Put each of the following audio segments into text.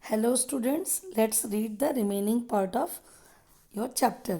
Hello students, let's read the remaining part of your chapter.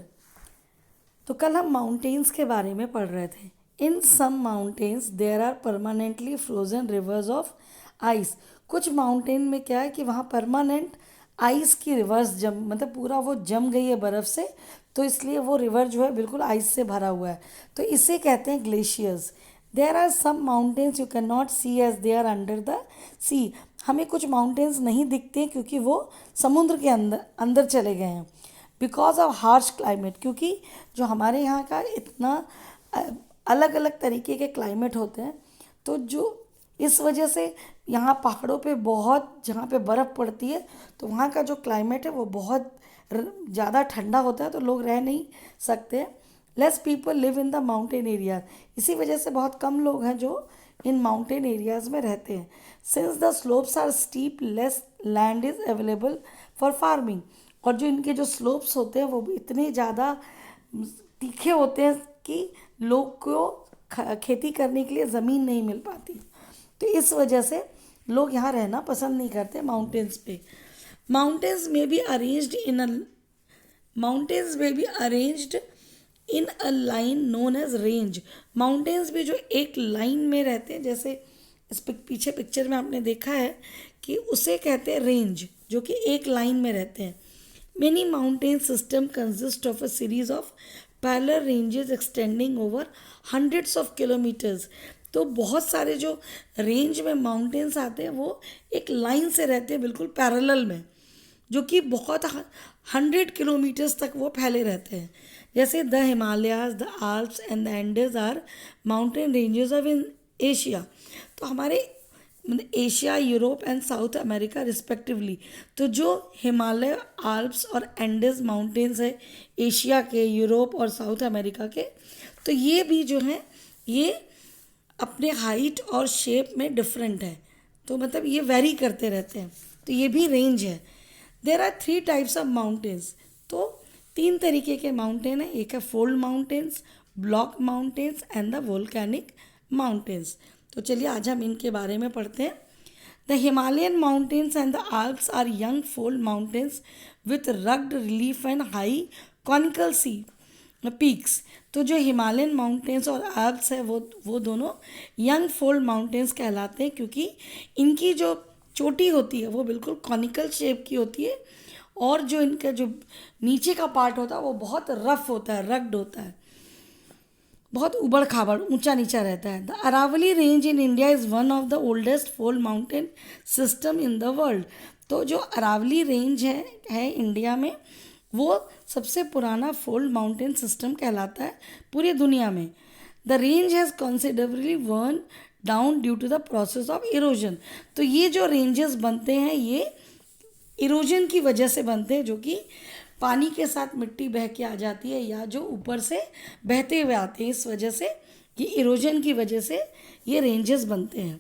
तो कल हम mountains के बारे में पढ़ रहे थे. In some mountains there are permanently frozen rivers of ice. कुछ माउंटेन में क्या है कि वहाँ परमानेंट आइस की रिवर्स जम मतलब पूरा वो जम गई है बर्फ़ से, तो इसलिए वो रिवर जो है बिल्कुल आइस से भरा हुआ है, तो इसे कहते हैं glaciers. There are some mountains you can not see as they are under the sea. हमें कुछ माउंटेन्स नहीं दिखते क्योंकि वो समुद्र के अंदर अंदर चले गए हैं. बिकॉज ऑफ हार्श क्लाइमेट, क्योंकि जो हमारे यहाँ का इतना अलग अलग तरीके के क्लाइमेट होते हैं, तो जो इस वजह से यहाँ पहाड़ों पे बहुत जहाँ पे बर्फ़ पड़ती है तो वहाँ का जो क्लाइमेट है वो बहुत ज़्यादा ठंडा होता है, तो लोग रह नहीं सकते. Less people live in the mountain area. इसी वजह से बहुत कम लोग हैं जो इन माउंटेन एरियाज़ में रहते हैं. Since the slopes are steep less land is available for farming. और जो इनके जो स्लोप्स होते हैं वो इतने ज़्यादा तीखे होते हैं कि लोग को खेती करने के लिए ज़मीन नहीं मिल पाती, तो इस वजह से लोग यहाँ रहना पसंद नहीं करते माउंटेन्स पे. माउंटेन्स में be arranged in a line known as range. Mountains भी जो एक लाइन में रहते हैं, जैसे इस पीछे पिक्चर में आपने देखा है कि उसे कहते हैं रेंज, जो कि एक लाइन में रहते हैं. Many mountain systems consist of a series of parallel ranges extending over hundreds of kilometers. तो बहुत सारे जो रेंज में माउंटेन्स आते हैं वो एक लाइन से रहते हैं बिल्कुल पैरेलल में, जो कि बहुत 100 किलोमीटर्स तक वो फैले रहते हैं. जैसे the Himalayas, the Alps and the Andes are mountain ranges of in Asia. तो हमारे मतलब Asia, Europe and South America respectively, तो जो हिमालय, आल्प्स और एंडेज माउंटेन्स है एशिया के, यूरोप और साउथ अमेरिका के, तो ये भी जो हैं ये अपने हाइट और शेप में डिफरेंट है, तो मतलब ये वेरी करते रहते हैं, तो ये भी रेंज है. There are 3 types of mountains. तो 3 तरीके के माउंटेन हैं. एक है fold mountains, block mountains and the volcanic mountains. तो चलिए आज हम इनके बारे में पढ़ते हैं. The Himalayan mountains and the Alps are young fold mountains with rugged relief and high conical see peaks. तो जो हिमालयन माउंटेन्स और आल्प्स है वो दोनों यंग फोल्ड माउंटेन्स कहलाते हैं, क्योंकि इनकी जो चोटी होती है वो बिल्कुल कॉनिकल शेप की होती है, और जो इनका जो नीचे का पार्ट होता है वो बहुत रफ होता है, रग्ड होता है, बहुत उबड़ खाबड़ ऊंचा नीचा रहता है. The Aravali range in India is one of the oldest fold mountain system in the world. तो जो अरावली रेंज है इंडिया में, वो सबसे पुराना फोल्ड माउंटेन सिस्टम कहलाता है पूरी दुनिया में. The range has considerably worn down due to the process of erosion. तो ये जो रेंजेस बनते हैं ये इरोजन की वजह से बनते हैं, जो कि पानी के साथ मिट्टी बह के आ जाती है या जो ऊपर से बहते हुए आते हैं, इस वजह से ये इरोजन की वजह से ये रेंजेस बनते हैं.